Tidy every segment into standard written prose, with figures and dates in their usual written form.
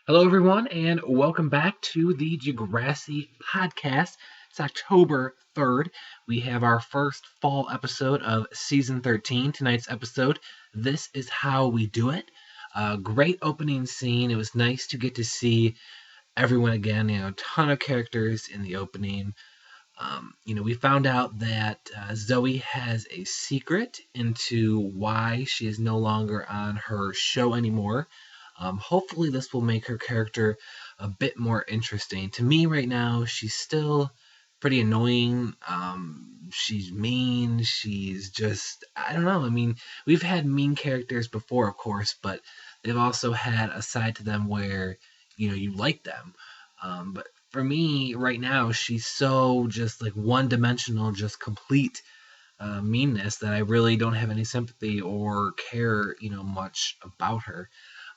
Hello, everyone, and welcome back to the Degrassi podcast. It's October 3rd. We have our first fall episode of season 13. Tonight's episode, This Is How We Do It. Great opening scene. It was nice to get to see everyone again. A ton of characters in the opening. We found out that Zoe has a secret into why she is no longer on her show anymore. Hopefully, this will make her character a bit more interesting. To me, right now, she's still pretty annoying. She's mean. She's just, I don't know. I mean, we've had mean characters before, of course, but they've also had a side to them where, you like them. But for me, right now, she's so just like one dimensional, just complete meanness that I really don't have any sympathy or care, much about her.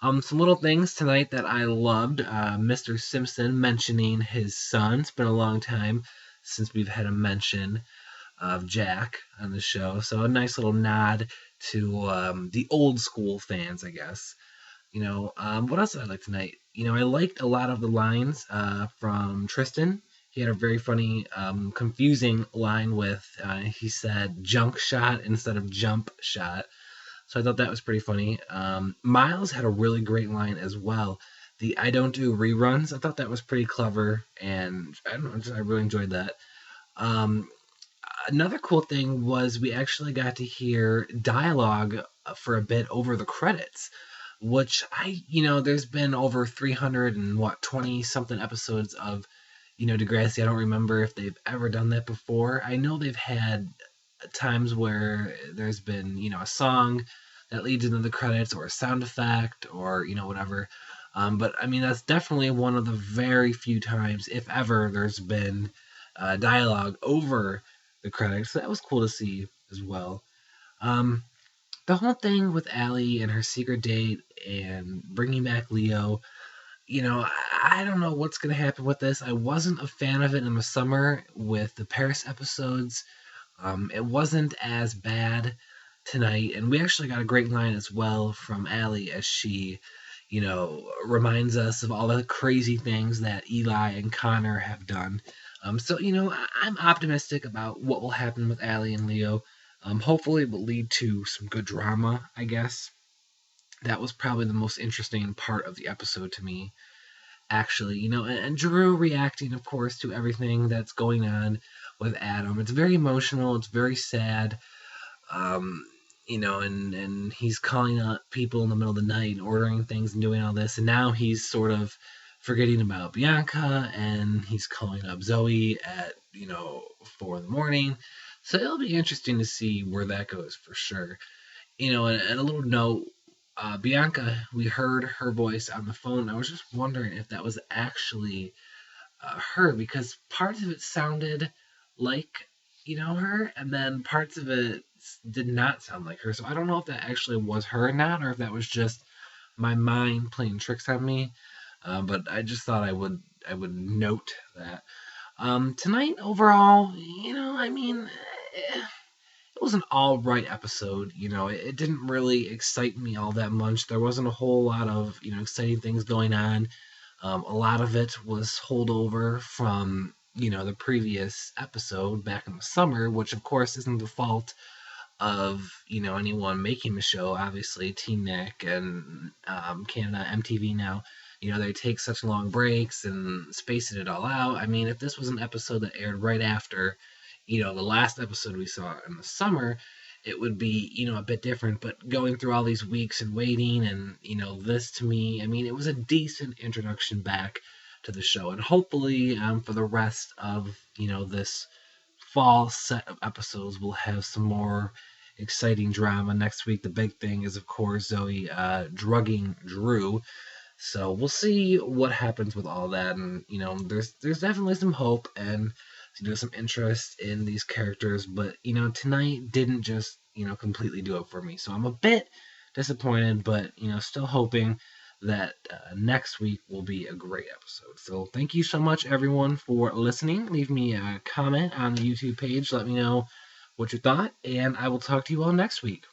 Some little things tonight that I loved. Mr. Simpson mentioning his son. It's been a long time since we've had a mention of Jack on the show, so a nice little nod to the old school fans, I guess. What else did I like tonight? I liked a lot of the lines from Tristan. He had a very funny, confusing line with he said junk shot instead of jump shot. So I thought that was pretty funny. Miles had a really great line as well. The I don't do reruns. I thought that was pretty clever, and I don't know, I really enjoyed that. Um, Another cool thing was we actually got to hear dialogue for a bit over the credits, which there's been over 300 and 20 something episodes of, Degrassi. I don't remember if they've ever done that before. I know they've had times where there's been, a song that leads into the credits or a sound effect or, whatever. But I mean, that's definitely one of the very few times, if ever, there's been dialogue over the credits. So that was cool to see as well. Um, the whole thing with Allie and her secret date and bringing back Leo, I don't know what's going to happen with this. I wasn't a fan of it in the summer with the Paris episodes. It wasn't as bad tonight, and we actually got a great line as well from Allie as she, reminds us of all the crazy things that Eli and Connor have done. So I'm optimistic about what will happen with Allie and Leo. Hopefully, it will lead to some good drama. I guess that was probably the most interesting part of the episode to me. Actually, and Drew reacting, of course, to everything that's going on with Adam. It's very emotional. It's very sad. Um, and he's calling up people in the middle of the night and ordering things and doing all this. And now he's sort of forgetting about Bianca and he's calling up Zoe at, 4 in the morning. So it'll be interesting to see where that goes for sure. And a little note, Bianca, we heard her voice on the phone. I was just wondering if that was actually her because parts of it sounded like her, and then parts of it did not sound like her. So I don't know if that actually was her or not, or if that was just my mind playing tricks on me. But I just thought I would note that. Tonight overall, I mean, it was an all right episode. It didn't really excite me all that much. There wasn't a whole lot of exciting things going on. A lot of it was holdover from the previous episode back in the summer, which of course isn't the fault of anyone making the show. Obviously, Teen Nick and Canada MTV now. They take such long breaks and spacing it all out. I mean, if this was an episode that aired right after, the last episode we saw in the summer, it would be, a bit different. But going through all these weeks and waiting and, this to me, I mean, it was a decent introduction back to the show. And hopefully for the rest of, this fall set of episodes, we'll have some more exciting drama. Next week, the big thing is, of course, Zoe drugging Drew. So we'll see what happens with all that, and there's definitely some hope and some interest in these characters, but tonight didn't just completely do it for me. So I'm a bit disappointed, but still hoping that next week will be a great episode. So thank you so much everyone for listening. Leave me a comment on the YouTube page. Let me know what you thought, and I will talk to you all next week.